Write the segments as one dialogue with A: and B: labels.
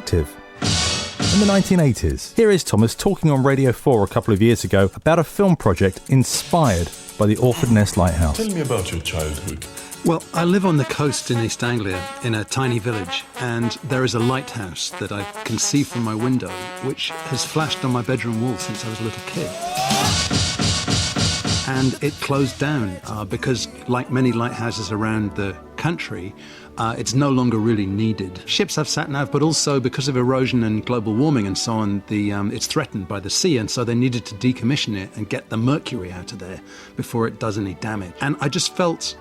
A: perspective. In the 1980s, here is Thomas talking on Radio 4 a couple of years ago about a film project inspired by the Orfordness Lighthouse.
B: Tell me about your childhood.
C: Well, I live on the coast in East Anglia, in a tiny village, and there is a lighthouse that I can see from my window, which has flashed on my bedroom wall since I was a little kid. And it closed down because, like many lighthouses around the country, it's no longer really needed. Ships have sat-nav, but also because of erosion and global warming and so on, it's threatened by the sea, and so they needed to decommission it and get the mercury out of there before it does any damage. And I just felt,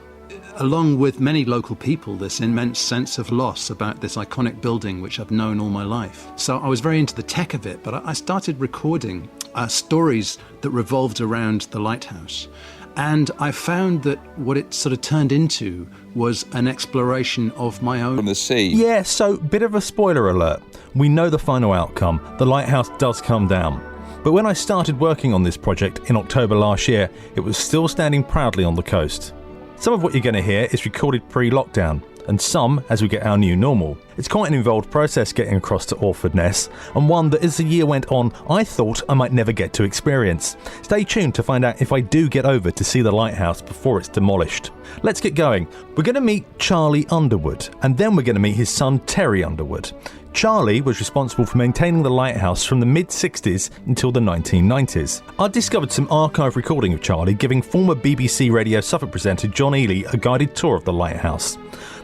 C: along with many local people, this immense sense of loss about this iconic building which I've known all my life. So I was very into the tech of it, but I started recording stories that revolved around the lighthouse. And I found that what it sort of turned into was an exploration of my own...
D: From the sea.
A: Yeah, so bit of a spoiler alert. We know the final outcome. The lighthouse does come down. But when I started working on this project in October last year, it was still standing proudly on the coast. Some of what you're going to hear is recorded pre-lockdown, and some as we get our new normal. It's quite an involved process getting across to Orfordness, and one that as the year went on, I thought I might never get to experience. Stay tuned to find out if I do get over to see the lighthouse before it's demolished. Let's get going. We're going to meet Charlie Underwood, and then we're going to meet his son Terry Underwood. Charlie was responsible for maintaining the lighthouse from the mid-60s until the 1990s. I discovered some archive recording of Charlie giving former BBC Radio Suffolk presenter John Ely a guided tour of the lighthouse.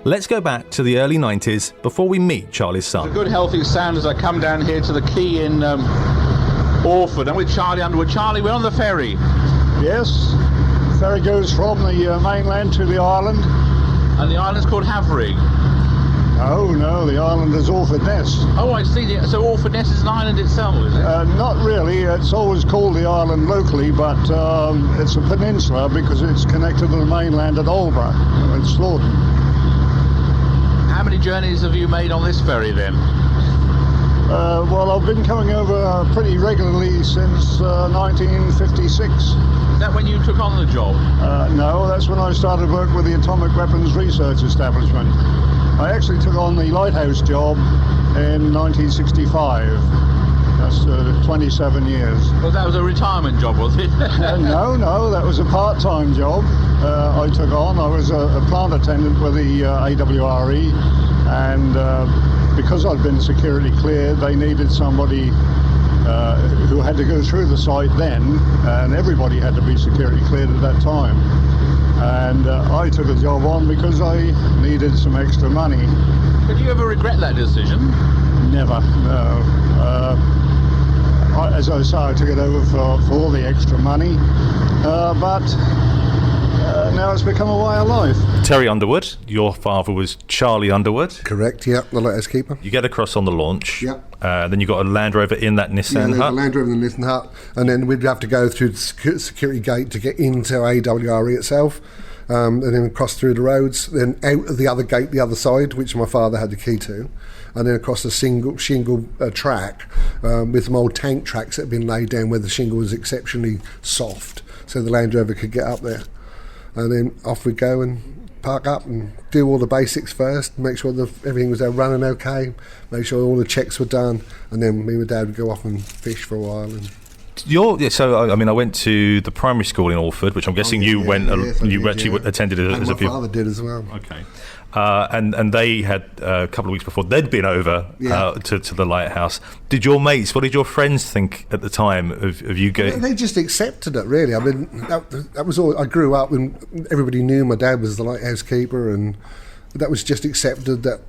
A: Let's go back to the early 90s before we meet Charlie's son.
E: A good healthy sound as I come down here to the quay in Orford. I'm with Charlie Underwood. Charlie, we're on the ferry.
F: Yes, the ferry goes from the mainland to the island.
E: And the island's called Havering.
F: No, the island is Orfordness.
E: Oh, I see. So Orfordness is an island itself, is it?
F: Not really. It's always called the island locally, but it's a peninsula because it's connected to the mainland at Aldeburgh, at Slaughton.
E: How many journeys have you made on this ferry then?
F: Well, I've been coming over pretty regularly since 1956.
E: Is that when you took on the job?
F: No, that's when I started work with the Atomic Weapons Research Establishment. I actually took on the lighthouse job in 1965. That's 27 years.
E: Well, that was a retirement job, was it?
F: No, that was a part-time job I took on. I was a plant attendant with the AWRE, and because I'd been security cleared, they needed somebody who had to go through the site then, and everybody had to be security cleared at that time. And I took a job on because I needed some extra money.
E: Did you ever regret that decision?
F: Never, no. As I say, I took it over for all the extra money, but now it's become a way of life.
A: Terry Underwood, your father was Charlie Underwood.
G: Correct, yeah, the lighthouse keeper.
A: You get across on the launch.
G: Yeah.
A: Then you got a Land Rover in that Nissan hut.
G: A Land Rover in the Nissan hut, and then we'd have to go through the security gate to get into AWRE itself, and then cross through the roads, then out of the other gate, the other side, which my father had the key to, and then across a single shingle track with some old tank tracks that had been laid down where the shingle was exceptionally soft, so the Land Rover could get up there. And then off we go and park up and do all the basics first, make sure everything was there running okay, make sure all the checks were done, and then me and my dad would go off and fish for a while. And
A: I went to the primary school in Orford, which I'm guessing attended as
G: my father did as well.
A: Okay. And they had a couple of weeks before they'd been over to the lighthouse. What did your friends think at the time of you going?
G: They just accepted it, really. I mean, that was all. I grew up and everybody knew my dad was the lighthouse keeper, and that was just accepted that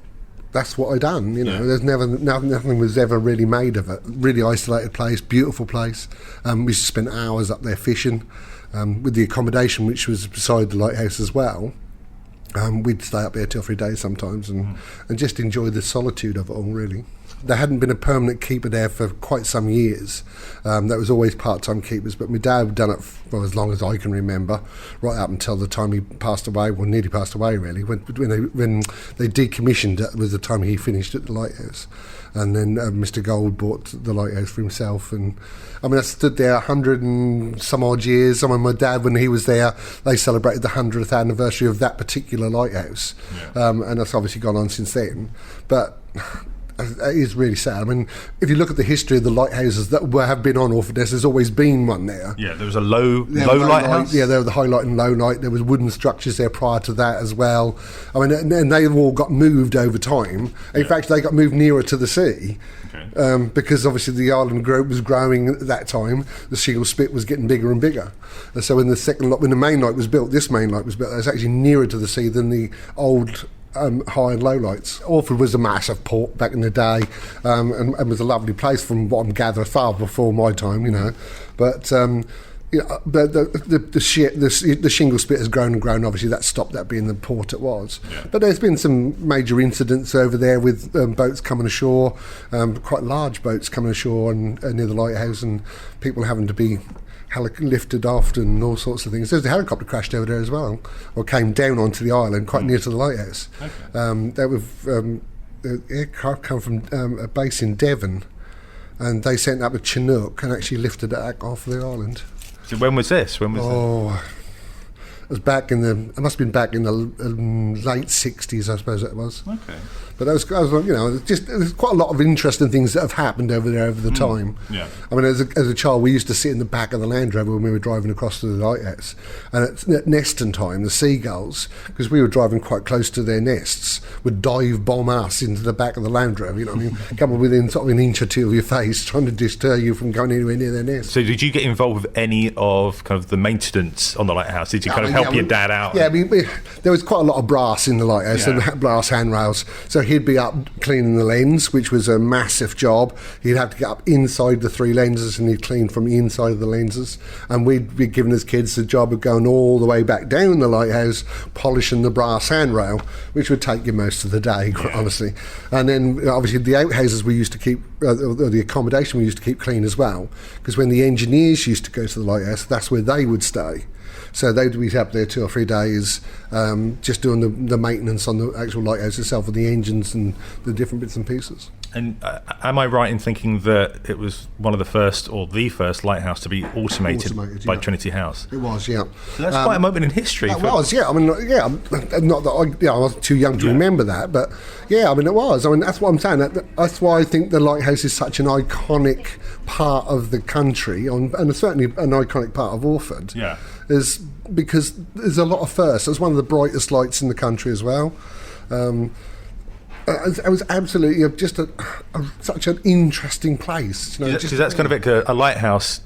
G: that's what I done. You know, there's nothing was ever really made of it. Really isolated place, beautiful place. We used to spend hours up there fishing with the accommodation, which was beside the lighthouse as well. We'd stay up there 2 or 3 days sometimes and just enjoy the solitude of it all, really. There hadn't been a permanent keeper there for quite some years. That was always part-time keepers, but my dad had done it for as long as I can remember, right up until the time he passed away, well, nearly passed away, really. When they decommissioned it was the time he finished at the lighthouse. And then Mr. Gold bought the lighthouse for himself. And I mean, I stood there 100 and some odd years. I mean, my dad, when he was there, they celebrated the 100th anniversary of that particular lighthouse. And that's obviously gone on since then. But It is really sad. I mean, if you look at the history of the lighthouses that have been on Orfordness, there's always been one there.
A: Yeah, there was a low lighthouse.
G: Yeah, there was the high light and low light. There was wooden structures there prior to that as well. I mean, and they all got moved over time. In fact, they got moved nearer to the sea. Okay. Because obviously the island was growing at that time. The shingle spit was getting bigger and bigger. And so when the main light was built, this main light was built, it was actually nearer to the sea than the old high and low lights. Orford was a massive port back in the day, and was a lovely place from what I'm gathering, far before my time, you know. But the shingle spit has grown and grown. Obviously, that stopped that being the port it was. Yeah. But there's been some major incidents over there with boats coming ashore, quite large boats coming ashore and near the lighthouse, and people having to be lifted off and all sorts of things. There's a helicopter crashed over there as well, or came down onto the island quite near to the lighthouse. Okay. They were the aircraft come from a base in Devon, and they sent up a Chinook and actually lifted it off the island.
A: So when was this? It
G: was back in it must have been back in the late 60s, I suppose it was.
A: Okay.
G: But there's quite a lot of interesting things that have happened over there over the time.
A: Yeah.
G: I mean, as a child, we used to sit in the back of the Land Rover when we were driving across to the lighthouse. And at nesting time, the seagulls, because we were driving quite close to their nests, would dive bomb us into the back of the Land Rover. You know what I mean? Come within sort of an inch or two of your face, trying to deter you from going anywhere near their nest.
A: So did you get involved with any of kind of the maintenance on the lighthouse? Did you help your dad out?
G: Yeah, there was quite a lot of brass in the lighthouse, and brass handrails. So he'd be up cleaning the lens, which was a massive job. He'd have to get up inside the 3 lenses, and he'd clean from the inside of the lenses. And we'd be giving his kids the job of going all the way back down the lighthouse, polishing the brass handrail, which would take you most of the day, quite honestly. And then obviously the outhouses we used to keep, the accommodation we used to keep clean as well, because when the engineers used to go to the lighthouse, that's where they would stay. So they'd be up there 2 or 3 days, just doing the maintenance on the actual lighthouse itself, with the engines and the different bits and pieces.
A: And am I right in thinking that it was one of the first, or the first lighthouse to be automated by Trinity House?
G: It was, yeah.
A: So that's quite a moment in history.
G: It was, yeah. I mean, yeah. Not that I was too young to remember that, but yeah. I mean, it was. I mean, that's what I'm saying. That's why I think the lighthouse is such an iconic part of the country, and certainly an iconic part of Orford. Yeah. Is because there's a lot of firsts. It's one of the brightest lights in the country as well. It was absolutely just such an interesting place.
A: Because that's kind of like a lighthouse.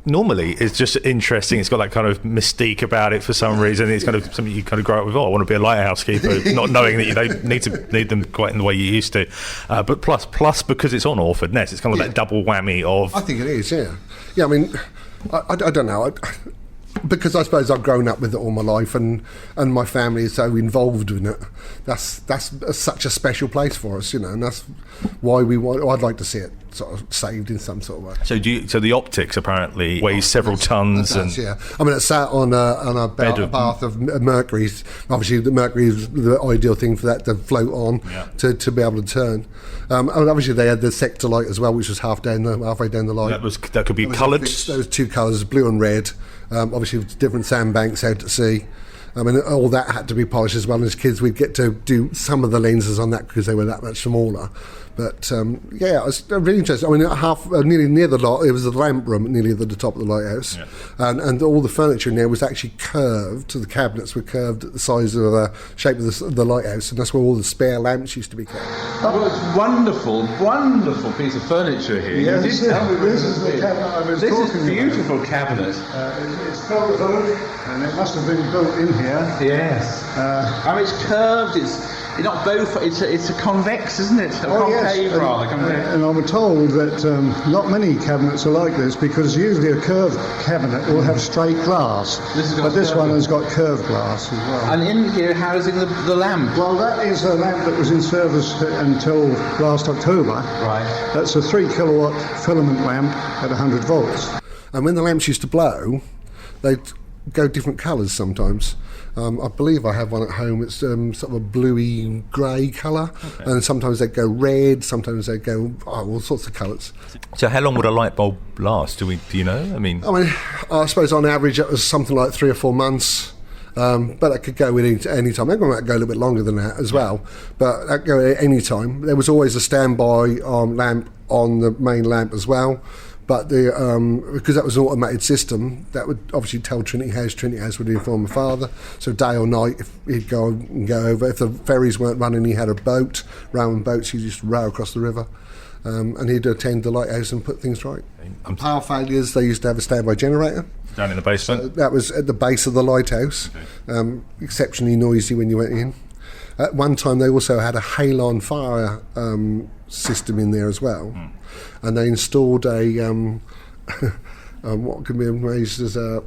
A: Normally, it's just interesting. It's got that kind of mystique about it for some reason. It's kind of something you kind of grow up with. Oh, I want to be a lighthouse keeper, not knowing that you don't need them quite in the way you used to. But plus because it's on Orfordness, it's kind of that double whammy of.
G: I think it is. Yeah. I mean, I don't know. Because I suppose I've grown up with it all my life, and my family is so involved in it. That's such a special place for us, you know, and that's why I'd like to see it sort of saved in some sort of way.
A: So the optics apparently weighs several tons, and
G: yeah. I mean, it's sat on a bath of mercury. Obviously, the mercury is the ideal thing for that to float on to be able to turn. And obviously, they had the sector light as well, which was halfway down the light.
A: That could be coloured.
G: There was 2 colours, blue and red. Obviously, with different sandbanks out at sea. I mean, all that had to be polished as well. As kids, we'd get to do some of the lenses on that because they were that much smaller. But it was really interesting. I mean, nearly near the lot, it was a lamp room nearly at the top of the lighthouse, and all the furniture in there was actually curved. So the cabinets were curved at the size of the shape of the lighthouse, and that's where all the spare lamps used to be kept.
E: Well, it's wonderful piece of furniture here.
F: Yeah, this is the cabinet I was talking about.
E: This is a beautiful cabinet.
F: It's felt oak, and it must have been built in here.
E: Yes. It's curved. It's not both. It's a convex, isn't it? Concave, rather.
F: And I'm told that not many cabinets are like this, because usually a curved cabinet will have straight glass, but this one has got curved glass as well.
E: And in here, housing the lamp.
F: Well, that is a lamp that was in service until last October.
E: Right.
F: That's a 3 kilowatt filament lamp at 100 volts.
G: And when the lamps used to blow, they'd go different colours sometimes. I believe I have one at home. It's sort of a bluey grey colour, and sometimes they go red. Sometimes they go all sorts of colours.
A: So, how long would a light bulb last? Do you know? I mean,
G: I suppose on average it was something like 3 or 4 months. But that could go in any time. That might go a little bit longer than that as well, but that could go at any time. There was always a standby lamp on the main lamp as well, but because that was an automated system, that would obviously tell Trinity House would inform my father. So day or night, if he'd go over, if the ferries weren't running, he had a boat, rowing boats, he'd just row across the river. And he'd attend the lighthouse and put things right. Power failures, they used to have a standby generator.
A: Down in the basement?
G: So that was at the base of the lighthouse, exceptionally noisy when you went in. At one time they also had a halon fire system in there as well. And they installed a, what can be amazed as a,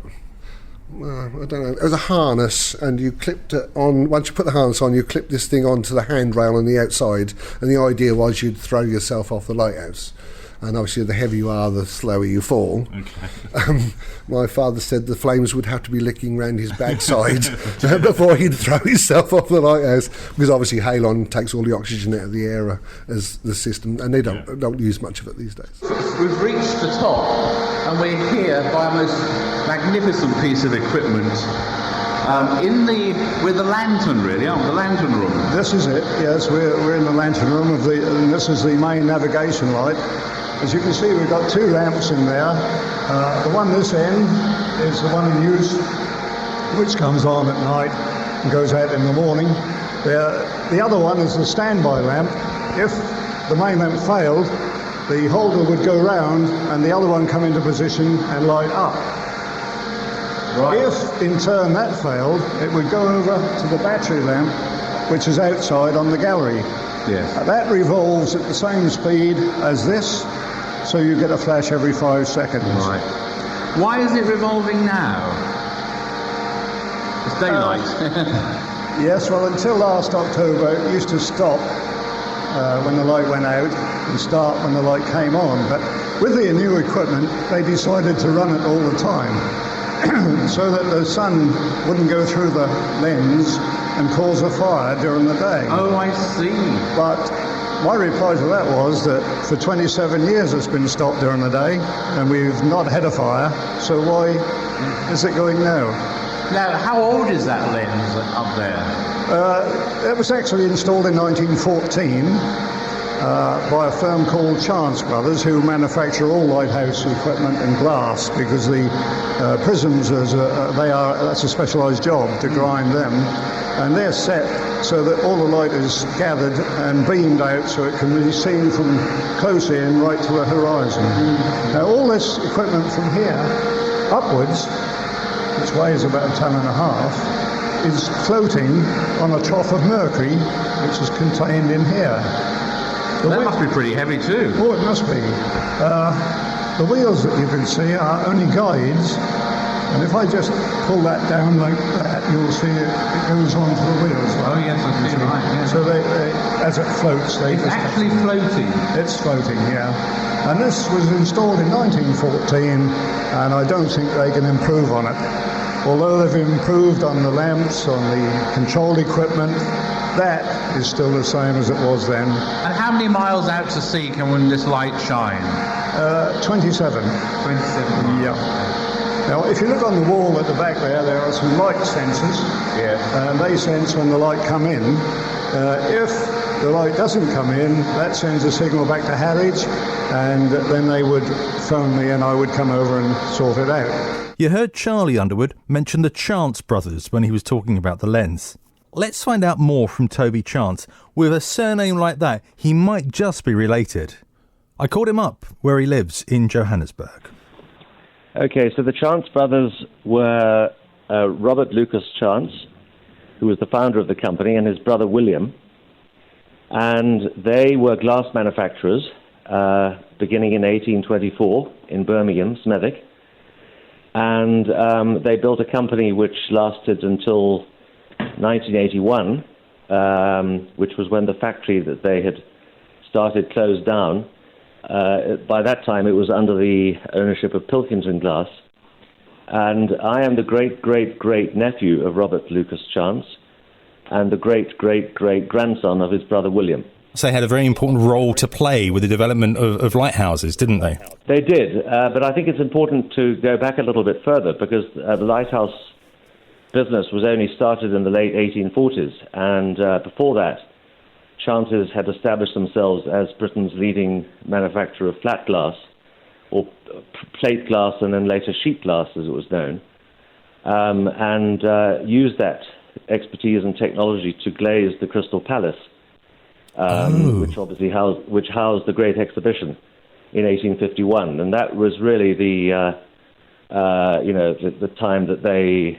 G: I don't know, it was a harness, and you clipped it on. Once you put the harness on, you clipped this thing onto the handrail on the outside, and the idea was you'd throw yourself off the lighthouse. And obviously the heavier you are, the slower you fall. My father said the flames would have to be licking round his backside before he'd throw himself off the lighthouse, because obviously halon takes all the oxygen out of the air as the system, and they don't use much of it these days.
E: We've reached the top, and we're here by a most magnificent piece of equipment. With the lantern, really, aren't we? The lantern room.
F: This is it, yes, we're in the lantern room, and this is the main navigation light. As you can see, we've got two lamps in there. The one this end is the one in use, which comes on at night and goes out in the morning. The other one is the standby lamp. If the main lamp failed, the holder would go round and the other one come into position and light up. Right. If, in turn, that failed, it would go over to the battery lamp, which is outside on the gallery.
E: Yes.
F: That revolves at the same speed as this, so you get a flash every 5 seconds.
E: Right. Why is it revolving now? It's daylight.
F: Yes, well, until last October, it used to stop when the light went out and start when the light came on. But with the new equipment, they decided to run it all the time so that the sun wouldn't go through the lens and cause a fire during the day.
E: Oh, I see.
F: But my reply to that was that for 27 years it's been stopped during the day and we've not had a fire, so why is it going now?
E: Now, how old is that lens up there?
F: It was actually installed in 1914 by a firm called Chance Brothers, who manufacture all lighthouse equipment and glass, because the prisms, that's a specialised job to grind them, and they're set so that all the light is gathered and beamed out so it can be seen from close in right to the horizon. Now, all this equipment from here upwards, which weighs about 1.5 tons, is floating on a trough of mercury, which is contained in here.
E: That must be pretty heavy too.
F: Oh, it must be. The wheels that you can see are only guides, and if I just pull that down like that, you'll see it goes onto the wheels.
E: Oh yes, I see. Right. Yes.
F: So they, as it floats,
E: it's actually floating.
F: It's floating, yeah. And this was installed in 1914, and I don't think they can improve on it. Although they've improved on the lamps, on the control equipment, that is still the same as it was then.
E: And how many miles out to sea can this light shine?
F: 27.
E: 27 miles.
F: Yeah. Now, if you look on the wall at the back there are some light sensors.
E: Yes.
F: And they sense when the light come in. If the light doesn't come in, that sends a signal back to Harwich, and then they would phone me and I would come over and sort it out.
A: You heard Charlie Underwood mention the Chance Brothers when he was talking about the lens. Let's find out more from Toby Chance. With a surname like that, he might just be related. I called him up where he lives in Johannesburg.
B: Okay, so the Chance brothers were Robert Lucas Chance, who was the founder of the company, and his brother William. And they were glass manufacturers beginning in 1824 in Birmingham, Smethwick. And they built a company which lasted until 1981, which was when the factory that they had started closed down. By that time, it was under the ownership of Pilkington Glass. And I am the great-great-great-nephew of Robert Lucas Chance and the great-great-great-grandson of his brother William.
A: So they had a very important role to play with the development of lighthouses, didn't they?
B: They did, but I think it's important to go back a little bit further, because the lighthouse business was only started in the late 1840s, and before that, Chance's had established themselves as Britain's leading manufacturer of flat glass, or plate glass, and then later sheet glass, as it was known, and used that expertise and technology to glaze the Crystal Palace, which obviously housed the Great Exhibition in 1851, and that was really the time that they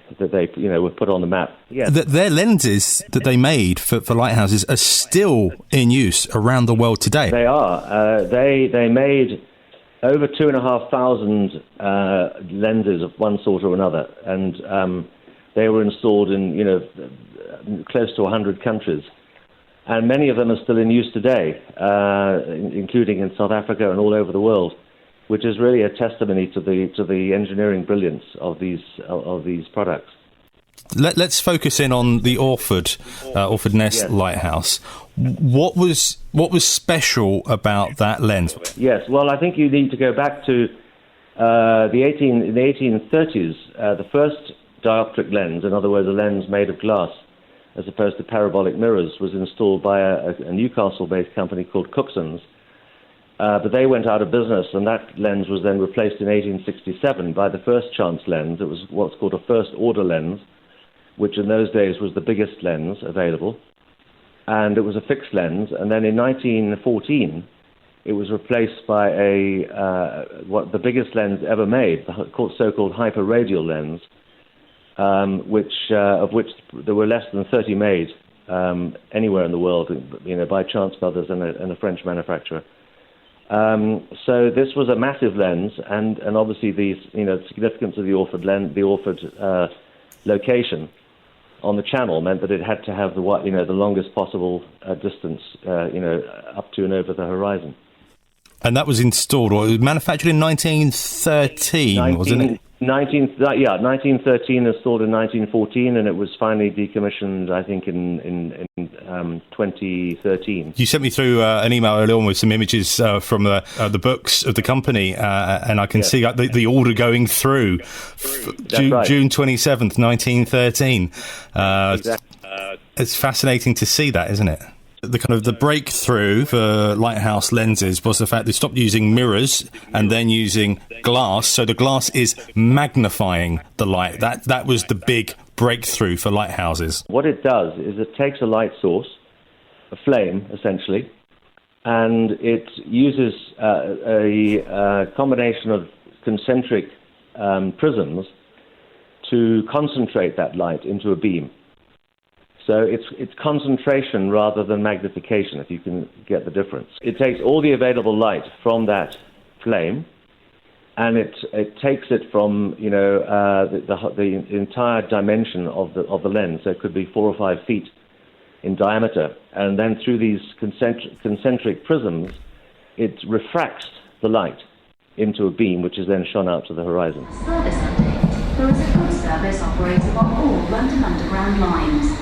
B: were put on the map. Yeah.
A: Their lenses that they made for lighthouses are still in use around the world today.
B: They are. They made over 2,500 lenses of one sort or another, and they were installed in close to 100 countries. And many of them are still in use today, including in South Africa and all over the world, which is really a testimony to the engineering brilliance of these products.
A: Let's focus in on the Orfordness Lighthouse. What was special about that lens?
B: Yes, well, I think you need to go back to in the 1830s. The first dioptric lens, in other words, a lens made of glass, as opposed to parabolic mirrors, was installed by a Newcastle-based company called Cookson's. But they went out of business, and that lens was then replaced in 1867 by the first Chance lens. It was what's called a first-order lens, which in those days was the biggest lens available. And it was a fixed lens. And then in 1914, it was replaced by the biggest lens ever made, the so-called hyperradial lens, of which there were less than 30 made anywhere in the world, by Chance Brothers and a French manufacturer. So this was a massive lens, and obviously the significance of the Orford location on the channel meant that it had to have the longest possible distance, up to and over the horizon.
A: And that was installed, or it was manufactured in 1913, wasn't it?
B: 1913, installed in 1914, and it was finally decommissioned, I think, in 2013.
A: You sent me through an email earlier on with some images from the books of the company, and I can see the order going through June 27th, 1913.
B: Exactly.
A: It's fascinating to see that, isn't it? The breakthrough for lighthouse lenses was the fact they stopped using mirrors and then using glass. So the glass is magnifying the light. That was the big breakthrough for lighthouses.
B: What it does is it takes a light source, a flame essentially, and it uses a combination of concentric prisms to concentrate that light into a beam. So it's concentration rather than magnification, if you can get the difference. It takes all the available light from that flame, and it takes it from the entire dimension of the lens. So it could be 4 or 5 feet in diameter, and then through these concentric prisms, it refracts the light into a beam, which is then shone out to the horizon.
D: Further Sunday, there is a good service operating on all London Underground lines.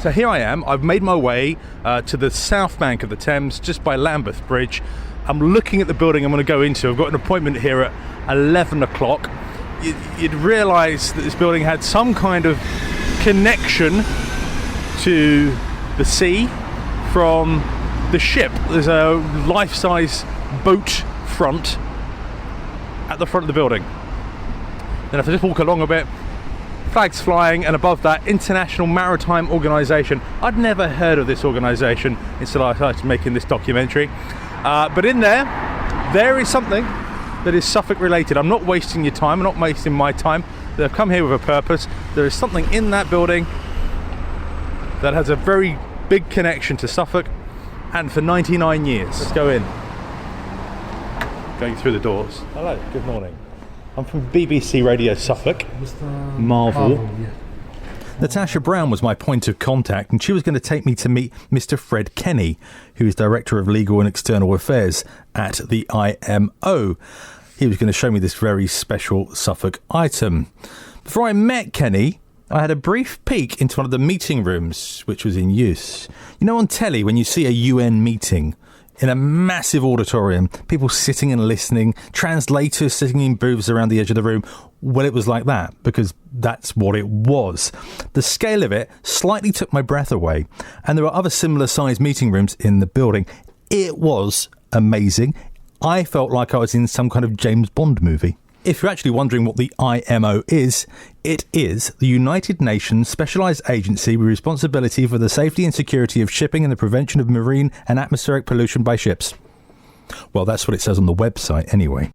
A: So here I am. I've made my way to the south bank of the Thames, just by Lambeth Bridge. I'm looking at the building I'm going to go into. I've got an appointment here at 11 o'clock. You'd realise that this building had some kind of connection to the sea from the ship. There's a life-size boat front at the front of the building. Then if I just walk along a bit, flags flying, and above that, International Maritime Organisation. I'd never heard of this organisation until I started making this documentary. But in there is something that is Suffolk related. I'm not wasting your time, I'm not wasting my time. They've come here with a purpose. There is something in that building that has a very big connection to Suffolk, and for 99 years. Let's go in. Going through the doors. Hello, good morning. I'm from BBC Radio Suffolk. Marvel. Yeah. Natasha Brown was my point of contact, and she was going to take me to meet Mr. Fred Kenny, who is Director of Legal and External Affairs at the IMO. He was going to show me this very special Suffolk item. Before I met Kenny, I had a brief peek into one of the meeting rooms, which was in use. You know, on telly, when you see a UN meeting, in a massive auditorium, people sitting and listening, translators sitting in booths around the edge of the room. Well, it was like that, because that's what it was. The scale of it slightly took my breath away, and there are other similar sized meeting rooms in the building. It was amazing. I felt like I was in some kind of James Bond movie. If you're actually wondering what the IMO is, it is the United Nations Specialised Agency with responsibility for the safety and security of shipping and the prevention of marine and atmospheric pollution by ships. Well, that's what it says on the website anyway.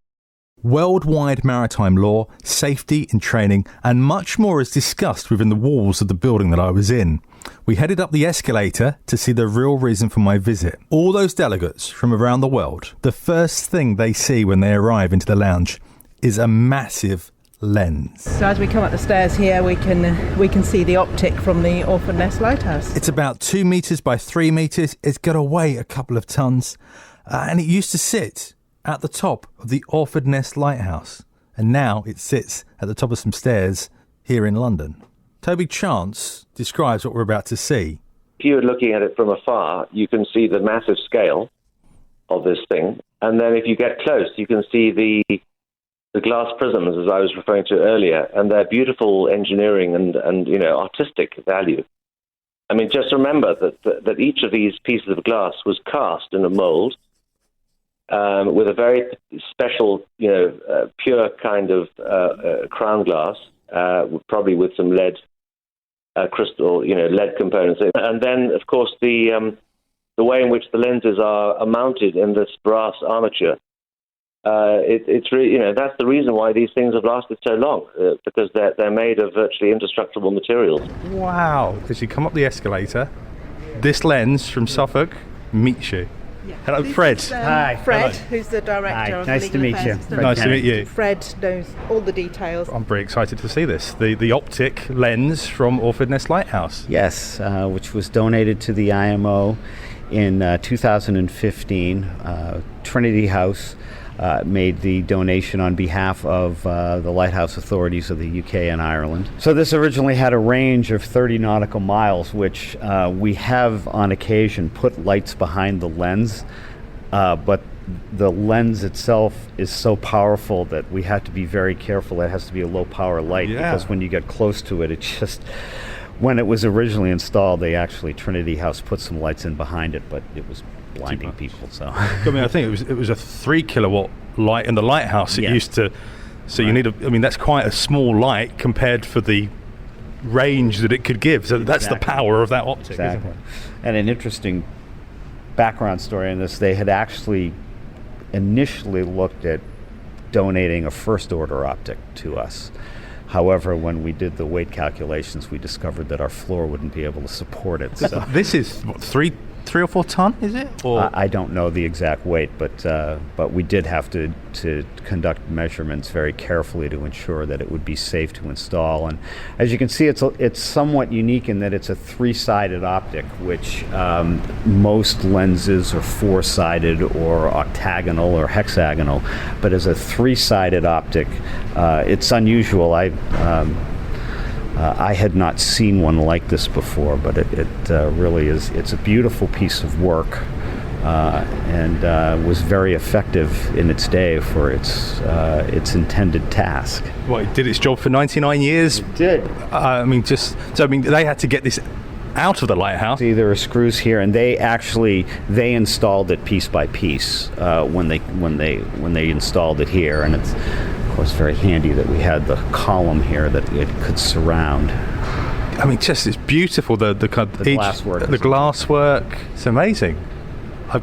A: Worldwide maritime law, safety and training, and much more is discussed within the walls of the building that I was in. We headed up the escalator to see the real reason for my visit. All those delegates from around the world, the first thing they see when they arrive into the lounge is a massive lens.
H: So as we come up the stairs here, we can see the optic from the Orfordness Lighthouse.
A: It's about 2 metres by 3 metres. It's got to weigh a couple of tonnes. And it used to sit at the top of the Orfordness Lighthouse. And now it sits at the top of some stairs here in London. Toby Chance describes what we're about to see.
B: If you're looking at it from afar, you can see the massive scale of this thing. And then if you get close, you can see the glass prisms, as I was referring to earlier, and their beautiful engineering and artistic value. I mean, just remember that each of these pieces of glass was cast in a mold with a very special, pure kind of crown glass, probably with some lead crystal, lead components. And then, of course, the way in which the lenses are mounted in this brass armature. It's really, that's the reason why these things have lasted so long, because they're made of virtually indestructible materials.
A: Wow! As you come up the escalator, this lens from Suffolk meets you.
H: Yeah.
A: Hello, Fred.
H: Hi, Fred,
A: hello.
H: who's the director of
I: Nice
H: Legal
I: to meet
H: Affairs.
I: you.
A: Nice to meet you.
H: Fred knows all the details.
A: I'm very excited to see this. The optic lens from Orfordness Lighthouse.
I: Yes, which was donated to the IMO in 2015. Trinity House made the donation on behalf of the lighthouse authorities of the UK and Ireland. So this originally had a range of 30 nautical miles, which we have on occasion put lights behind the lens, but the lens itself is so powerful that we had to be very careful. It has to be a low power light, because when you get close to it, it's just... When it was originally installed, Trinity House put some lights in behind it, but it was blinding people. So
A: I mean, I think it was a 3 kilowatt light in the lighthouse. It used to. So you need that's quite a small light compared for the range that it could give. So that's the power of that optic.
I: Exactly.
A: Isn't it?
I: And an interesting background story in this: they had actually initially looked at donating a first order optic to us. However, when we did the weight calculations, we discovered that our floor wouldn't be able to support it. So
A: this is what, 3 or 4 ton, is it? Or?
I: I don't know the exact weight, but we did have to conduct measurements very carefully to ensure that it would be safe to install. And as you can see, it's somewhat unique in that it's a 3-sided optic, which most lenses are 4-sided or octagonal or hexagonal. But as a 3-sided optic, it's unusual. I had not seen one like this before, but it really is. It's a beautiful piece of work, and was very effective in its day for its intended task.
A: Well, it did its job for 99 years.
I: It did.
A: They had to get this out of the lighthouse.
I: See, there are screws here, and they installed it piece by piece when they installed it here, and it's. Of course, very handy that we had the column here that it could surround.
A: I mean, just it's beautiful. The glasswork. The glasswork. It's amazing. I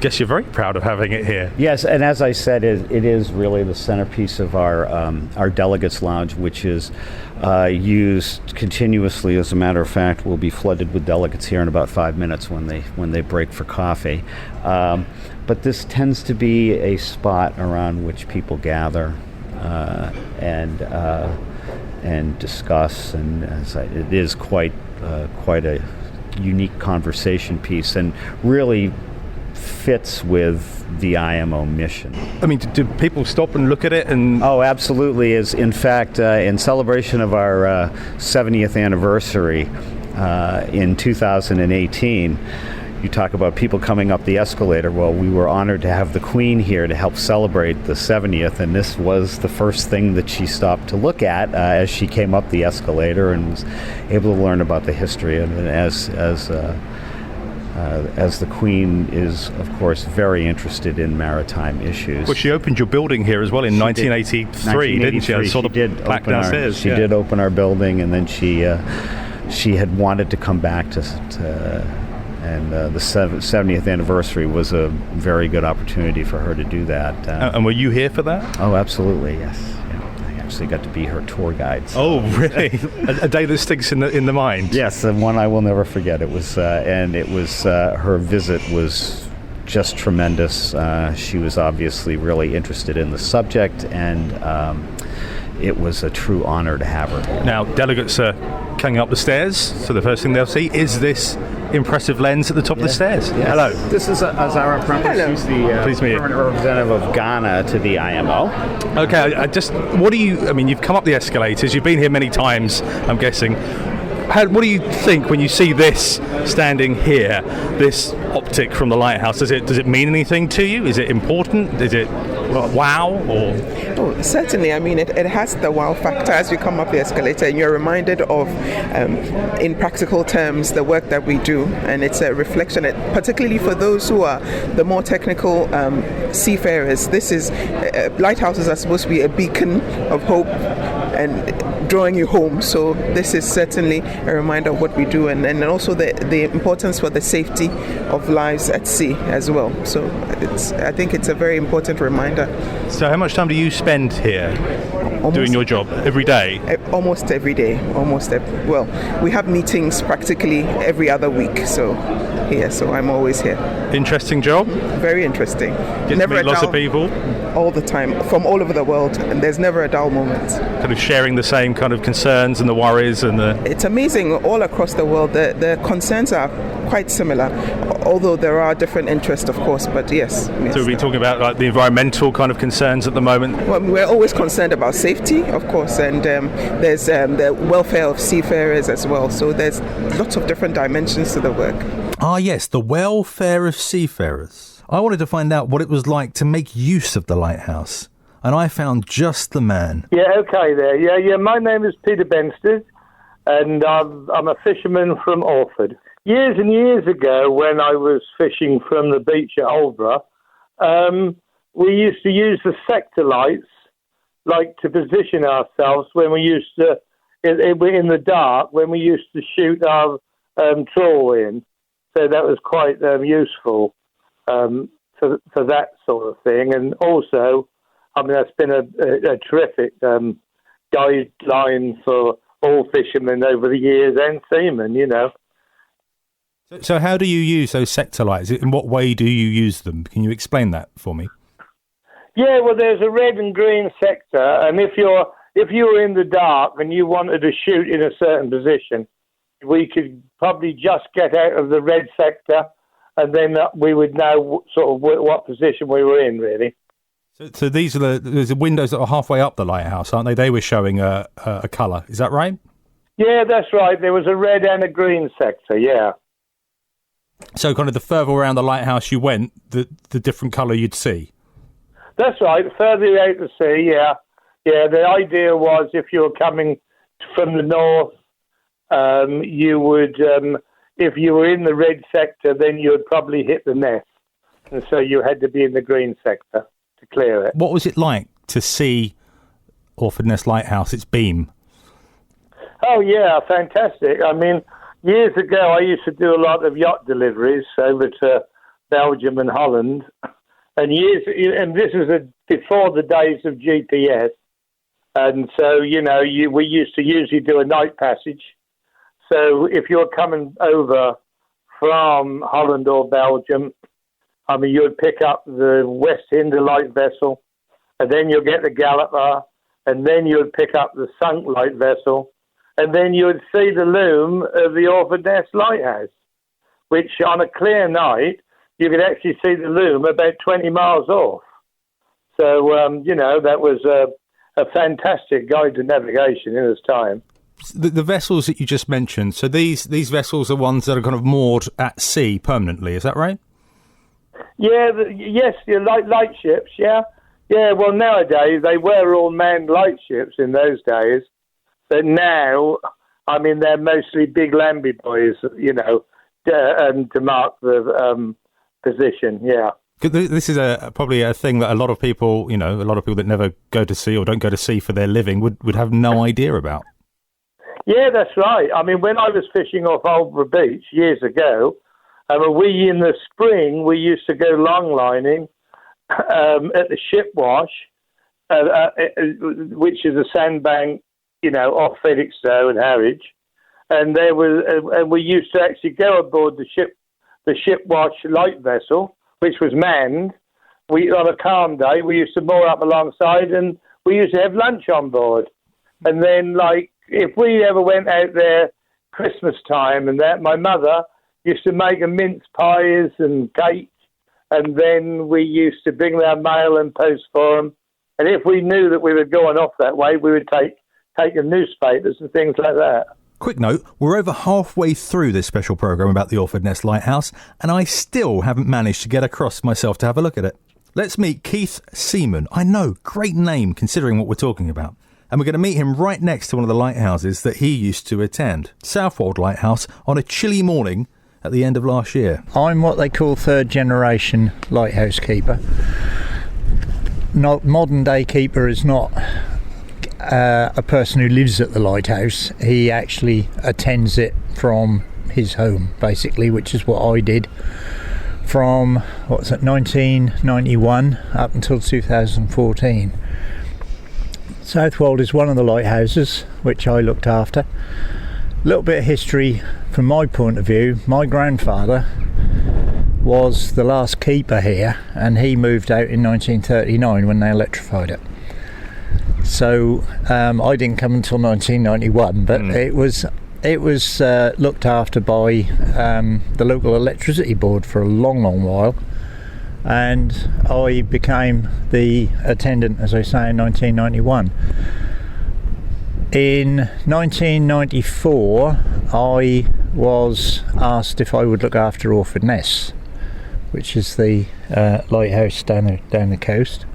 A: guess you're very proud of having it here.
I: Yes, and as I said, it is really the centerpiece of our delegates' lounge, which is used continuously. As a matter of fact, we'll be flooded with delegates here in about 5 minutes when they break for coffee. But this tends to be a spot around which people gather and discuss, and it is quite a unique conversation piece, and really fits with the IMO mission.
A: I mean, do people stop and look at it? And
I: oh, absolutely. Is in fact in celebration of our 70th anniversary in 2018. you talk about people coming up the escalator. Well, we were honored to have the Queen here to help celebrate the 70th, and this was the first thing that she stopped to look at as she came up the escalator, and was able to learn about the history. And as the Queen is, of course, very interested in maritime issues.
A: Well, she opened your building here as well in 1983, didn't she? I saw the plaque downstairs.
I: She did open our building, and then she had wanted to come back and the 70th anniversary was a very good opportunity for her to do that.
A: And were you here for that?
I: Oh, absolutely, yes. I actually got to be her tour guide. So.
A: Oh, really? a day that sticks in the mind.
I: Yes, and one I will never forget. It was, her visit was just tremendous. She was obviously really interested in the subject, and it was a true honor to have her here.
A: Now, delegates are coming up the stairs, so the first thing they'll see is this impressive lens at the top of the stairs.
I: Yes.
A: Hello.
I: This is Azara Prentice. She's the permanent representative of Ghana to the IMO.
A: Okay, you've come up the escalators, you've been here many times, I'm guessing. What do you think when you see this standing here, this optic from the lighthouse? Does it mean anything to you? Is it important? Is it wow? Or?
J: Oh, certainly. I mean, it has the wow factor as you come up the escalator, and you're reminded of, in practical terms, the work that we do, and it's a reflection, particularly for those who are the more technical seafarers. Lighthouses are supposed to be a beacon of hope and drawing you home. So this is certainly a reminder of what we do, and also the importance for the safety of lives at sea as well. So I think it's a very important reminder.
A: So how much time do you spend here doing your job? Every day?
J: Almost every day. We have meetings practically every other week. So I'm always here.
A: Interesting job?
J: Very interesting.
A: Get to meet lots of people?
J: All the time, from all over the world, and there's never a dull moment.
A: Kind of sharing the same kind of concerns and the worries and the...
J: It's amazing, all across the world, the concerns are quite similar, although there are different interests, of course, but yes.
A: So we've been talking about like the environmental kind of concerns at the moment?
J: Well, we're always concerned about safety, of course, and there's the welfare of seafarers as well, so there's lots of different dimensions to the work.
A: Ah, yes, the welfare of seafarers. I wanted to find out what it was like to make use of the lighthouse, and I found just the man.
K: Yeah, okay there. Yeah, my name is Peter Benstead, and I'm a fisherman from Orford. Years and years ago, when I was fishing from the beach at Aldborough, we used to use the sector lights, like to position ourselves when we used to, in the dark, when we used to shoot our trawl in. So that was quite useful for that sort of thing. And also, I mean, that's been a terrific guideline for all fishermen over the years and seamen, you know.
A: So how do you use those sector lights? In what way do you use them? Can you explain that for me?
K: Yeah, well, there's a red and green sector, and if you were in the dark and you wanted to shoot in a certain position, we could probably just get out of the red sector, and then we would know sort of what position we were in, really.
A: So these are the windows that are halfway up the lighthouse, aren't they? They were showing a colour. Is that right?
K: Yeah, that's right. There was a red and a green sector, yeah.
A: So kind of the further around the lighthouse you went, the different colour you'd see? That's
K: right. Further out to sea, yeah. Yeah, the idea was if you were coming from the north, you would, if you were in the red sector, then you would probably hit the nest. And so you had to be in the green sector to clear it.
A: What was it like to see Orfordness Lighthouse, its beam?
K: Oh, yeah, fantastic. I mean, years ago, I used to do a lot of yacht deliveries over to Belgium and Holland. And this was before the days of GPS. And so, you know, we used to usually do a night passage. So if you're coming over from Holland or Belgium, I mean, you would pick up the West Hinder light vessel, and then you'll get the Galloper, and then you would pick up the Sunk light vessel, and then you would see the loom of the Orfordness Lighthouse, which on a clear night, you could actually see the loom about 20 miles off. So, you know, that was a fantastic guide to navigation in its time.
A: the vessels that you just mentioned, so these vessels are ones that are kind of moored at sea permanently, is that right?
K: Yeah, yes, like light ships, yeah. Yeah, well, nowadays, they were all manned light ships in those days, but now, I mean, they're mostly big Lambie boys, to mark the position, yeah.
A: This is probably a thing that a lot of people that never go to sea or don't go to sea for their living would have no idea about.
K: Yeah, that's right. I mean, when I was fishing off Aldborough Beach years ago, in the spring, we used to go long lining at the ship wash, which is a sandbank, off Felixstowe and Harwich. And we used to actually go aboard the ship wash light vessel, which was manned. On a calm day, we used to moor up alongside, and we used to have lunch on board. And then, if we ever went out there Christmas time and that, my mother used to make a mince pies and cake, and then we used to bring our mail and post for them. And if we knew that we were going off that way, we would take the newspapers and things like that.
A: Quick note, we're over halfway through this special programme about the Orfordness Lighthouse, and I still haven't managed to get across myself to have a look at it. Let's meet Keith Seaman. I know, great name considering what we're talking about. And we're going to meet him right next to one of the lighthouses that he used to attend, Southwold Lighthouse, on a chilly morning at the end of last year.
L: I'm what they call third generation lighthouse keeper. Modern day keeper is not a person who lives at the lighthouse. He actually attends it from his home, basically, which is what I did from 1991 up until 2014. Southwold is one of the lighthouses which I looked after. A little bit of history from my point of view. My grandfather was the last keeper here, and he moved out in 1939 when they electrified it. So I didn't come until 1991, but it was looked after by the local electricity board for a long while, and I became the attendant, as I say, in 1991. In 1994, I was asked if I would look after Orfordness, which is the lighthouse down the coast.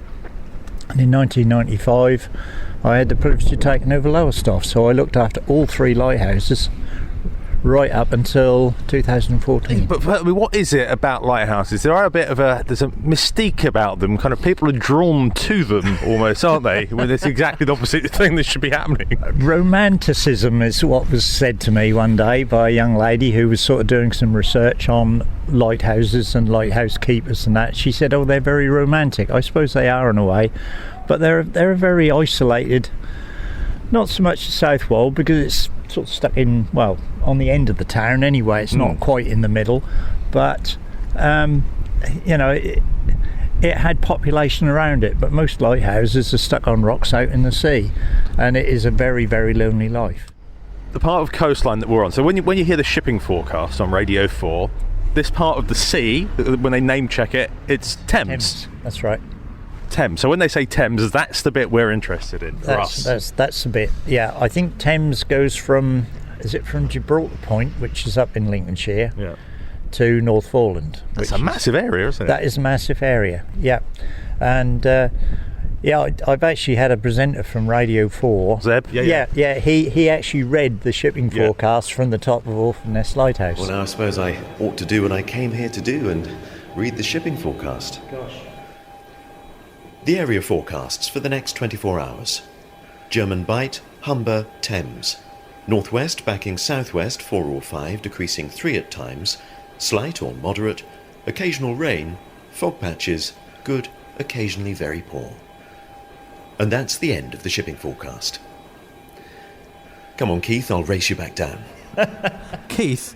L: And in 1995, I had the privilege of taking over Lowestoft, so I looked after all three lighthouses right up until 2014.
A: But what is it about lighthouses? There's a mystique about them. Kind of people are drawn to them almost, aren't they? When it's exactly the opposite thing that should be happening.
L: Romanticism is what was said to me one day by a young lady who was sort of doing some research on lighthouses and lighthouse keepers and that. She said, "Oh, they're very romantic." I suppose they are in a way, but they're very isolated. Not so much Southwold, because it's sort of stuck in, on the end of the town anyway. It's not quite in the middle, but it had population around it. But most lighthouses are stuck on rocks out in the sea, and it is a very, very lonely life.
A: The part of coastline that we're on, so when you hear the shipping forecast on Radio 4, this part of the sea, when they name check it, it's Thames.
L: That's right.
A: Thames. So when they say Thames, that's the bit we're interested in for us.
L: That's the bit. Yeah, I think Thames goes from Gibraltar Point, which is up in Lincolnshire, to Northumberland.
A: That's a massive area, isn't it?
L: That is a massive area. Yeah, and I've actually had a presenter from Radio 4.
A: Zeb.
L: Yeah. He actually read the shipping forecast from the top of Orfordness Lighthouse.
M: Well, now I suppose I ought to do what I came here to do and read the shipping forecast.
L: Gosh.
M: The area forecasts for the next 24 hours. German Bight, Humber, Thames. Northwest backing southwest 4 or 5, decreasing 3 at times. Slight or moderate. Occasional rain. Fog patches. Good, occasionally very poor. And that's the end of the shipping forecast. Come on, Keith, I'll race you back down.
A: Keith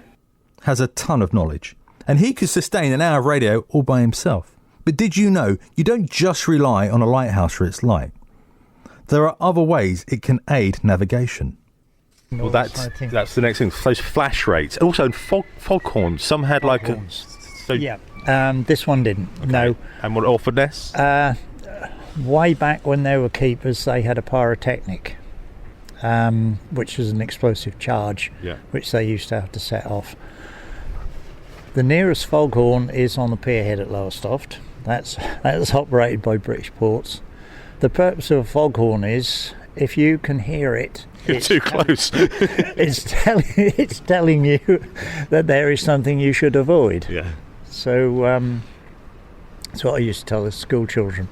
A: has a ton of knowledge, and he could sustain an hour of radio all by himself. But did you know you don't just rely on a lighthouse for its light? There are other ways it can aid navigation. Well, that's the next thing. Those flash rates. Also, foghorns. Some had
L: this one didn't. Okay. No.
A: And what, Orfordness?
L: Way back when they were keepers, they had a pyrotechnic. which is an explosive charge,
A: Yeah.
L: which they used to have to set off. The nearest foghorn is on the pierhead at Lowestoft. That's operated by British Ports. The purpose of a foghorn is, if you can hear it,
A: You're too close.
L: it's telling you that there is something you should avoid.
A: Yeah.
L: So that's what I used to tell the school children.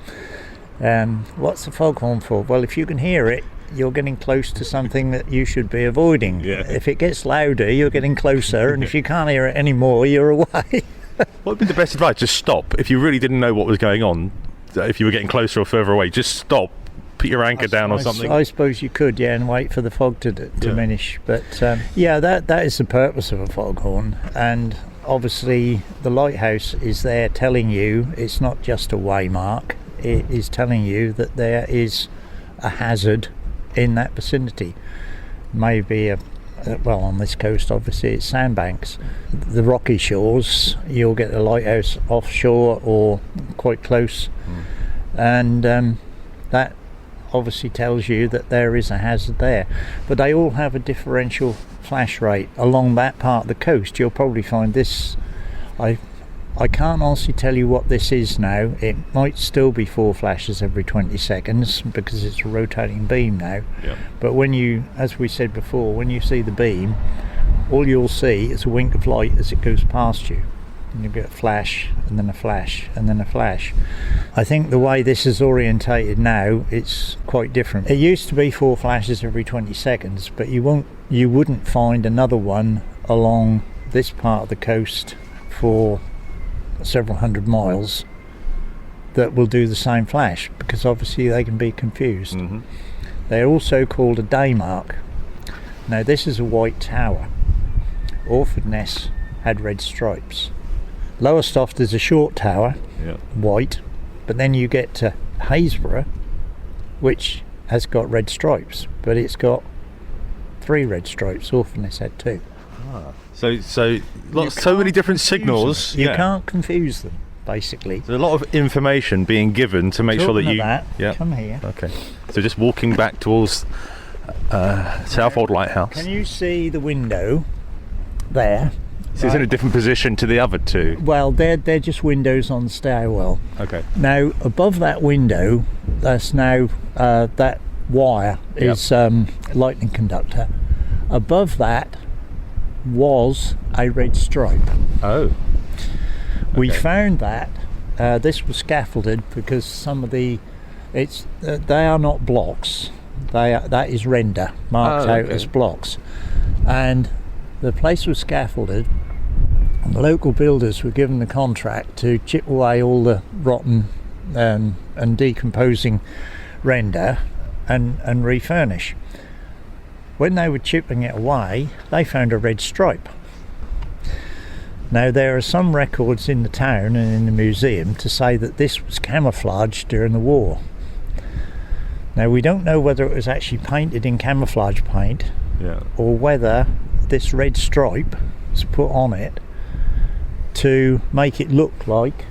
L: What's the foghorn for? Well, if you can hear it, you're getting close to something that you should be avoiding.
A: Yeah.
L: If it gets louder, you're getting closer, and if you can't hear it anymore, you're away.
A: What would be the best advice? Just stop. If you really didn't know what was going on, if you were getting closer or further away, just stop. Put your anchor down or something.
L: I suppose you could, yeah, and wait for the fog to diminish. But that is the purpose of a foghorn. And obviously the lighthouse is there telling you it's not just a waymark. It is telling you that there is a hazard in that vicinity. Maybe on this coast obviously it's sandbanks. The rocky shores, you'll get a lighthouse offshore or quite close, and that obviously tells you that there is a hazard there. But they all have a differential flash rate along that part of the coast. You'll probably find this, I can't honestly tell you what this is now. It might still be 4 flashes every 20 seconds because it's a rotating beam now.
A: Yeah.
L: But when you, as we said before, when you see the beam, all you'll see is a wink of light as it goes past you. And you get a flash, and then a flash, and then a flash. I think the way this is orientated now, it's quite different. It used to be 4 flashes every 20 seconds, but you wouldn't find another one along this part of the coast for several hundred miles that will do the same flash, because obviously they can be confused.
A: Mm-hmm.
L: They're also called a day mark. Now this is a white tower. Orfordness had red stripes. Lowestoft is a short tower, white, but then you get to Haysborough, which has got red stripes, but it's got 3 red stripes. Orfordness had 2.
A: So many different signals.
L: You can't confuse them, basically.
A: There's a lot of information being given to make sure that you...
L: Come here.
A: Okay. So just walking back towards Southwold Lighthouse.
L: Can you see the window there?
A: So it's in a different position to the other 2?
L: Well, they're just windows on the stairwell.
A: Okay.
L: Now, above that window, that's now that wire is lightning conductor. Above that was a red stripe.
A: Oh.
L: We found that this was scaffolded because some of they are not blocks. That is render marked out as blocks, and the place was scaffolded. The local builders were given the contract to chip away all the rotten and decomposing render and refurnish. When they were chipping it away, they found a red stripe. Now there are some records in the town and in the museum to say that this was camouflaged during the war. Now we don't know whether it was actually painted in camouflage paint or whether this red stripe was put on it to make it look like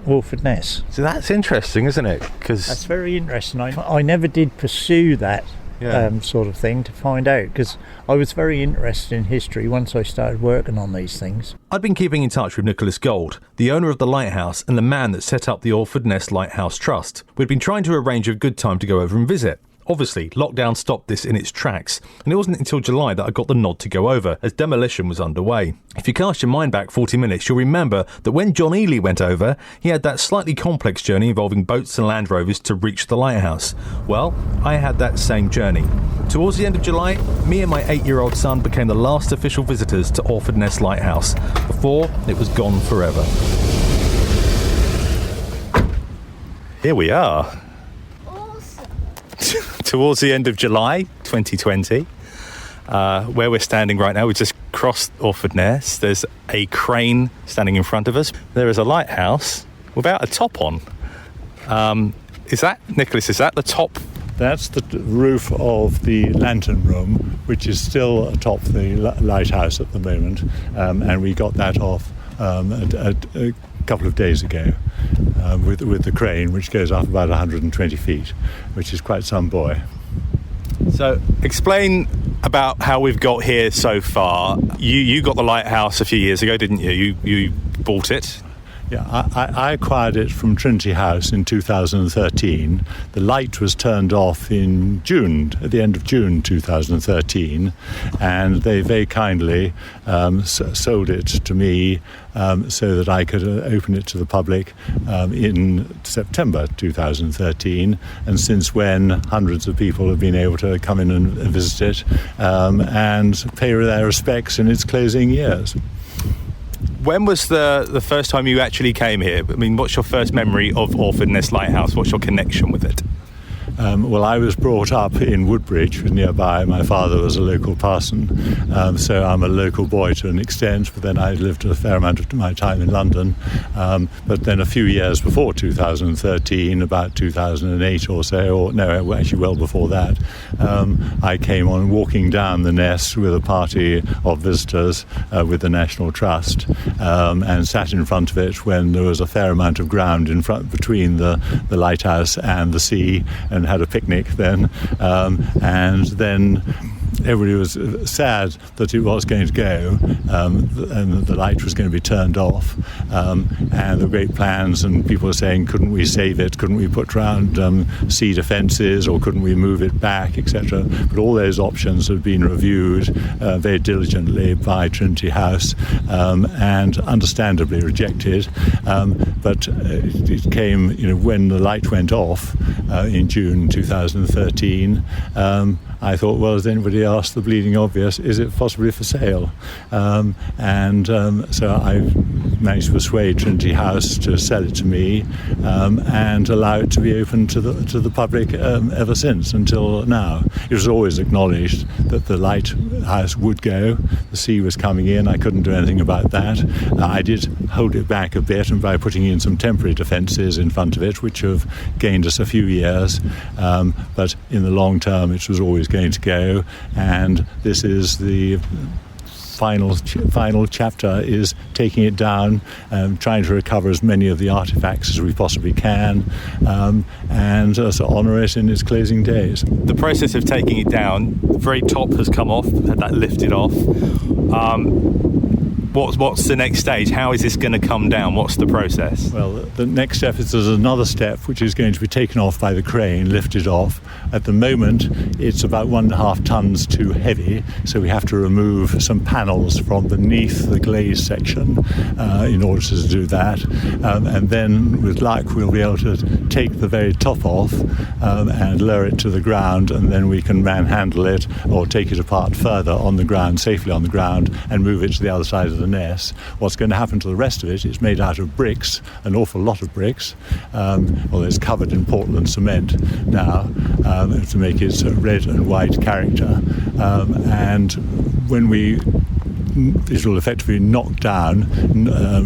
L: Orfordness.
A: So that's interesting, isn't it? Because
L: that's very interesting. I never did pursue that sort of thing to find out, because I was very interested in history once I started working on these things.
A: I'd been keeping in touch with Nicholas Gold, the owner of the lighthouse and the man that set up the Orfordness Lighthouse Trust. We'd been trying to arrange a good time to go over and visit. Obviously, lockdown stopped this in its tracks, and it wasn't until July that I got the nod to go over, as demolition was underway. If you cast your mind back 40 minutes, you'll remember that when John Ely went over, he had that slightly complex journey involving boats and Land Rovers to reach the lighthouse. Well, I had that same journey. Towards the end of July, me and my 8-year-old son became the last official visitors to Orfordness Lighthouse, before it was gone forever. Here we are. Towards the end of July 2020, where we're standing right now, we just crossed Orfordness. There's a crane standing in front of us. There is a lighthouse without a top on. Is that, Nicholas, is that the top?
N: That's the roof of the lantern room, which is still atop the lighthouse at the moment, and we got that off a couple of days ago with the crane, which goes up about 120 feet, which is quite some boy.
A: So explain about how we've got here so far. You got the lighthouse a few years ago, didn't you? You bought it.
N: Yeah, I acquired it from Trinity House in 2013. The light was turned off in June, at the end of June 2013, and they very kindly sold it to me so that I could open it to the public in September 2013, and since when hundreds of people have been able to come in and visit it and pay their respects in its closing years.
A: When was the first time you actually came here? I mean, what's your first memory of Orfordness Lighthouse? What's your connection with it?
N: Well, I was brought up in Woodbridge, nearby. My father was a local parson, so I'm a local boy to an extent, but then I lived a fair amount of my time in London. But then a few years before 2013, about 2008 or so, or no, actually well before that, I came on walking down the Ness with a party of visitors with the National Trust, and sat in front of it when there was a fair amount of ground in front between the lighthouse and the sea, and had a picnic then, and then everybody was sad that it was going to go, and the light was going to be turned off, and the great plans, and people were saying, couldn't we save it, couldn't we put round sea defences, or couldn't we move it back, etc. But all those options had been reviewed very diligently by Trinity House, and understandably rejected, but it came, when the light went off in June 2013, I thought, well, has anybody asked the bleeding obvious, is it possibly for sale? So I managed to persuade Trinity House to sell it to me, and allow it to be open to the public ever since, until now. It was always acknowledged that the lighthouse would go. The sea was coming in. I couldn't do anything about that. I did hold it back a bit, and by putting in some temporary defences in front of it, which have gained us a few years, but in the long term it was always going to go, and this is the final chapter, is taking it down, trying to recover as many of the artefacts as we possibly can, and to honour it in its closing days.
A: The process of taking it down, the very top has come off, had that lifted off. What's the next stage? How is this going to come down? What's the process?
N: Well, the next step is there's another step which is going to be taken off by the crane, lifted off. At the moment, it's about 1.5 tons too heavy, so we have to remove some panels from beneath the glaze section in order to do that. And then, with luck, we'll be able to take the very top off and lower it to the ground, and then we can manhandle it or take it apart further on the ground, safely on the ground, and move it to the other side of the Ness. What's going to happen to the rest of it? It's made out of bricks, an awful lot of bricks. Well, it's covered in Portland cement now to make its red and white character. And when it will effectively knock down,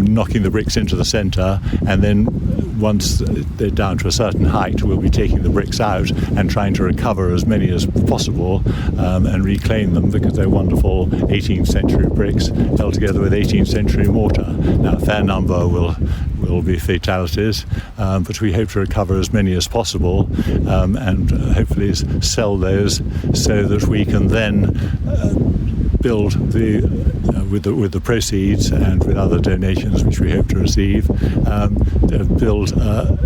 N: knocking the bricks into the centre, and then once they're down to a certain height, we'll be taking the bricks out and trying to recover as many as possible and reclaim them, because they're wonderful 18th century bricks held together with 18th century mortar. Now, a fair number will be fatalities, but we hope to recover as many as possible, and hopefully sell those so that we can then build with the proceeds and with other donations which we hope to receive, build a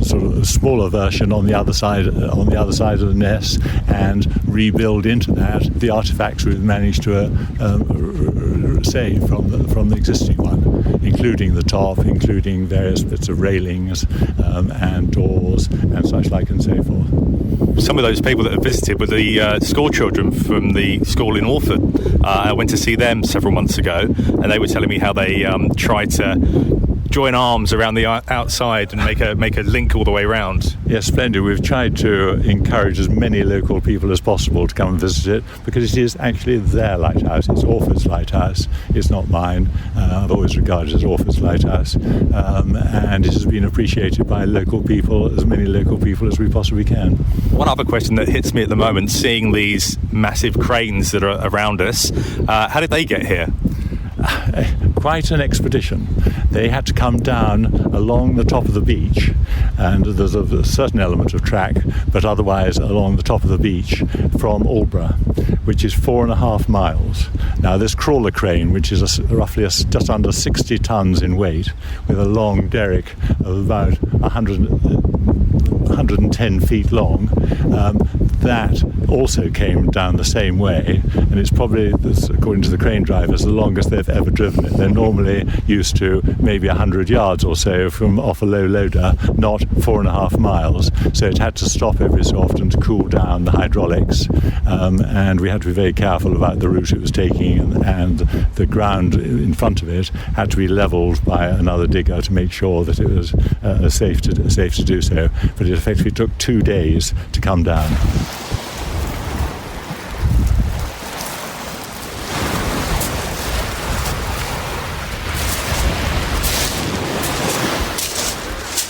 N: sort of a smaller version on the other side of the Ness, and rebuild into that the artefacts we've managed to save from the existing one, including the top, including various bits of railings and doors and such like and so forth.
A: Some of those people that have visited were the school children from the school in Orford. I went to see them several months ago, and they were telling me how they tried to join arms around the outside and make a link all the way around.
N: Yes, splendid. We've tried to encourage as many local people as possible to come and visit it, because it is actually their lighthouse. It's Orford's Lighthouse. It's not mine. I've always regarded it as Orford's Lighthouse, and it has been appreciated by local people, as many local people as we possibly can.
A: One other question that hits me at the moment, seeing these massive cranes that are around us, how did they get here?
N: quite an expedition. They had to come down along the top of the beach, and there's a certain element of track, but otherwise along the top of the beach from Aldborough, which is 4.5 miles. Now this crawler crane, which is roughly just under 60 tons in weight, with a long derrick of about 110 feet long, that also came down the same way, and it's probably, according to the crane drivers, the longest they've ever driven it. They're normally used to maybe 100 yards or so from off a low loader, not 4.5 miles. So it had to stop every so often to cool down the hydraulics, and we had to be very careful about the route it was taking, and the ground in front of it had to be levelled by another digger to make sure that it was safe to do so. But it effectively took 2 days to come down.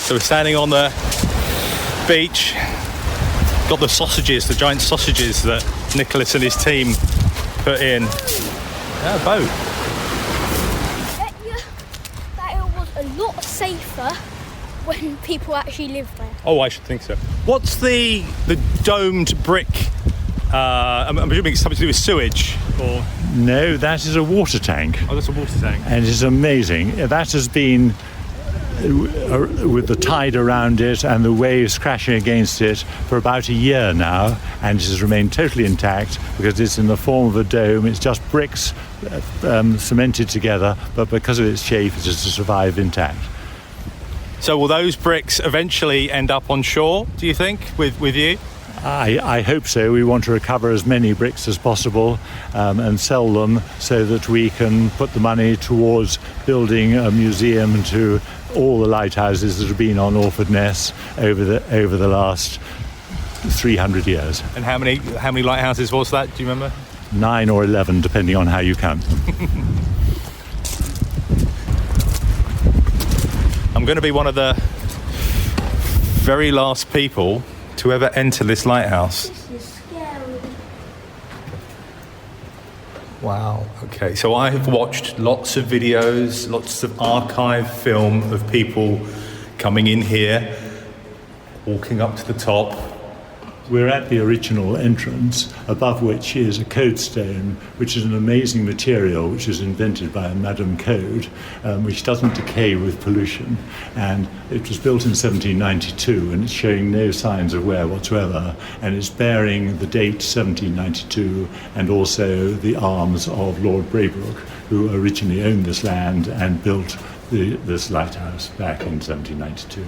A: So we're standing on the beach, got the sausages, the giant sausages that Nicholas and his team put in. Yeah, boat.
O: I bet you that it was a lot safer when people actually lived there.
A: Oh, I should think so. What's the domed brick? I'm presuming it's something to do with sewage, or?
N: No, that is a water tank.
A: Oh, that's a water tank.
N: And it's amazing. That has been, with the tide around it and the waves crashing against it, for about a year now, and it has remained totally intact because it's in the form of a dome. It's just bricks cemented together, but because of its shape, it has survived intact.
A: So will those bricks eventually end up on shore, do you think, with you?
N: I hope so. We want to recover as many bricks as possible and sell them so that we can put the money towards building a museum to all the lighthouses that have been on Orfordness over the last 300 years.
A: And how many lighthouses was that, do you remember?
N: 9 or 11, depending on how you count them.
A: I'm going to be one of the very last people to ever enter this lighthouse.
O: This is scary.
A: Wow. Okay, so I have watched lots of videos, lots of archive film of people coming in here, walking up to the top.
N: We're at the original entrance, above which is a codestone, which is an amazing material which was invented by Madame Code, which doesn't decay with pollution. And it was built in 1792, and it's showing no signs of wear whatsoever. And it's bearing the date 1792 and also the arms of Lord Braybrooke, who originally owned this land and built this lighthouse back in 1792.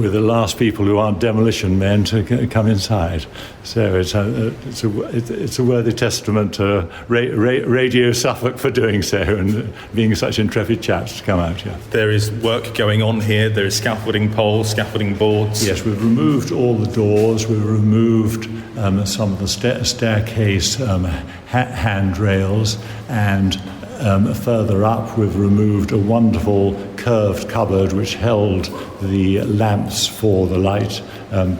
N: We're the last people who aren't demolition men to come inside. So it's a worthy testament to Radio Suffolk for doing so and being such intrepid chaps to come out here.
A: There is work going on here. There is scaffolding poles, scaffolding boards.
N: Yes, we've removed all the doors. We've removed some of the staircase handrails, and further up, we've removed a wonderful curved cupboard which held the lamps for the light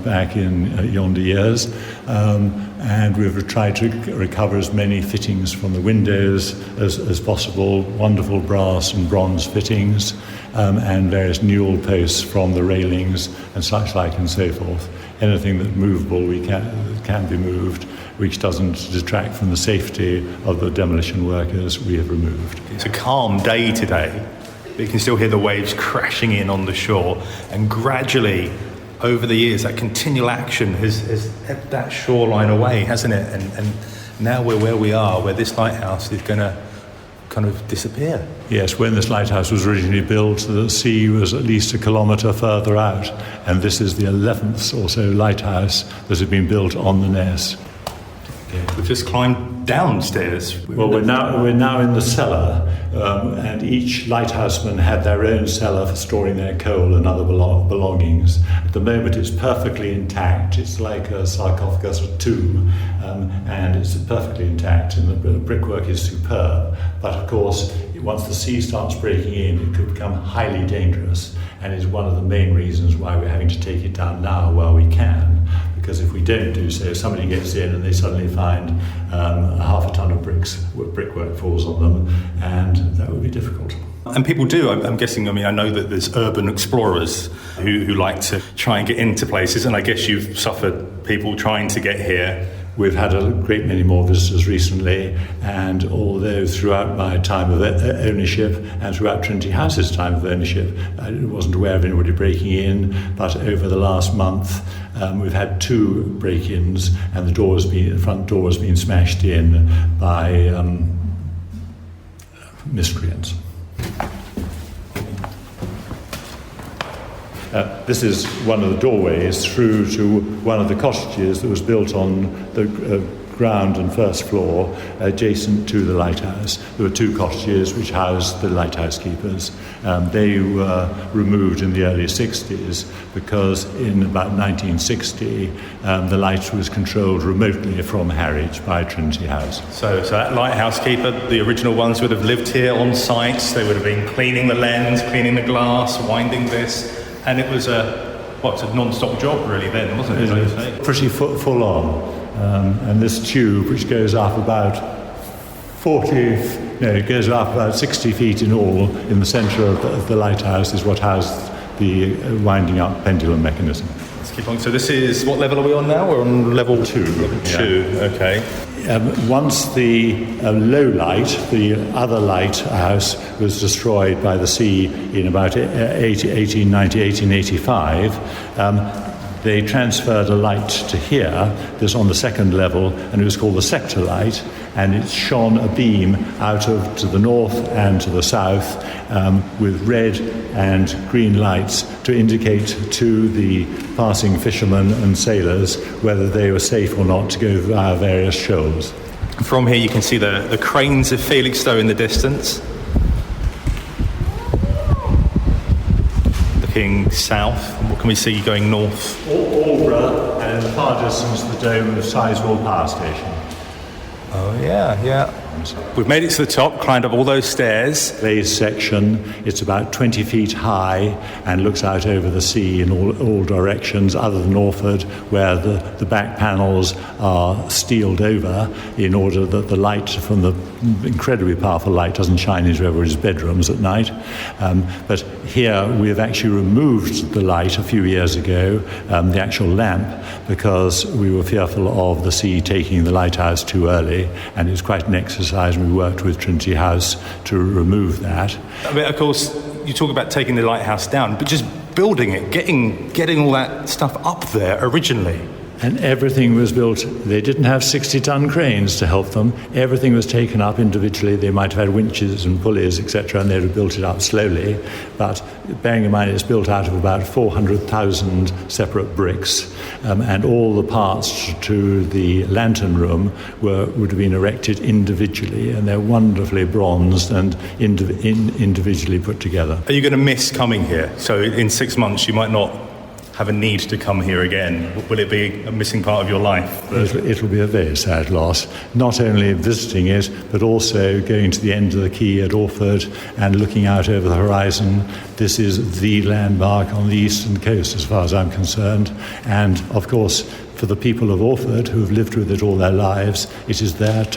N: back in yonder years. And we've tried to recover as many fittings from the windows as possible, wonderful brass and bronze fittings, and various newel posts from the railings and such like and so forth. Anything that's movable can be moved, which doesn't detract from the safety of the demolition workers we have removed.
A: It's a calm day today, but you can still hear the waves crashing in on the shore, and gradually over the years that continual action has ebbed that shoreline away, hasn't it? And now we're where we are, where this lighthouse is going to kind of disappear.
N: Yes, when this lighthouse was originally built, the sea was at least a kilometre further out, and this is the 11th or so lighthouse that had been built on the Ness.
A: We've just climbed downstairs.
N: Well, we're now in the cellar, and each lighthouseman had their own cellar for storing their coal and other belongings. At the moment, it's perfectly intact. It's like a sarcophagus or tomb, and it's perfectly intact, and the brickwork is superb. But of course, once the sea starts breaking in, it could become highly dangerous, and is one of the main reasons why we're having to take it down now while we can, because if we don't do so, somebody gets in and they suddenly find half a ton of brickwork falls on them, and that would be difficult.
A: And people do, I'm guessing, I know that there's urban explorers who like to try and get into places, and I guess you've suffered people trying to get here.
N: We've had a great many more visitors recently, and although throughout my time of ownership and throughout Trinity House's time of ownership, I wasn't aware of anybody breaking in, but over the last month we've had 2 break-ins, and the front door has been smashed in by miscreants. This is one of the doorways through to one of the cottages that was built on the ground and first floor adjacent to the lighthouse. There were 2 cottages which housed the lighthouse keepers. They were removed in the early 60s because in about 1960 the light was controlled remotely from Harwich by Trinity House.
A: So that lighthouse keeper, the original ones would have lived here on site. They would have been cleaning the lens, cleaning the glass, winding this. And it was a non-stop job really then, wasn't it?
N: It was pretty full on. And this tube, which goes up about 60 feet in all in the centre of the lighthouse, is what housed the winding up pendulum mechanism.
A: Let's keep on. So this is, what level are we on now? We're on level 2. Level 2, okay.
N: Once the low light, the other lighthouse, was destroyed by the sea in about 1885, they transferred a light to here, this on the second level, and it was called the sector light, and it shone a beam out to the north and to the south with red and green lights to indicate to the passing fishermen and sailors whether they were safe or not to go via various shoals.
A: From here you can see the cranes of Felixstowe in the distance. Looking south, and what can we see going north?
N: Aldborough, and in the far distance the dome of Sizewell Power Station.
A: Oh yeah. We've made it to the top, climbed up all those stairs.
N: Glazed section, it's about 20 feet high and looks out over the sea in all directions, other than Orford, where the back panels are steeled over in order that the light from the incredibly powerful light doesn't shine into everybody's bedrooms at night. But here we have actually removed the light a few years ago, the actual lamp, because we were fearful of the sea taking the lighthouse too early, and it's quite an exercise, and we worked with Trinity House to remove that.
A: I mean, of course, you talk about taking the lighthouse down, but just building it, getting all that stuff up there originally.
N: And everything was built. They didn't have 60-ton cranes to help them. Everything was taken up individually. They might have had winches and pulleys, etc., and they'd have built it up slowly. But bearing in mind it's built out of about 400,000 separate bricks, and all the parts to the lantern room would have been erected individually, and they're wonderfully bronzed and individually put together.
A: Are you going to miss coming here? So in 6 months you might not have a need to come here again? Will it be a missing part of your life?
N: It'll be a very sad loss, not only visiting it, but also going to the end of the quay at Orford and looking out over the horizon. This is the landmark on the eastern coast as far as I'm concerned, and of course for the people of Orford who have lived with it all their lives, it is their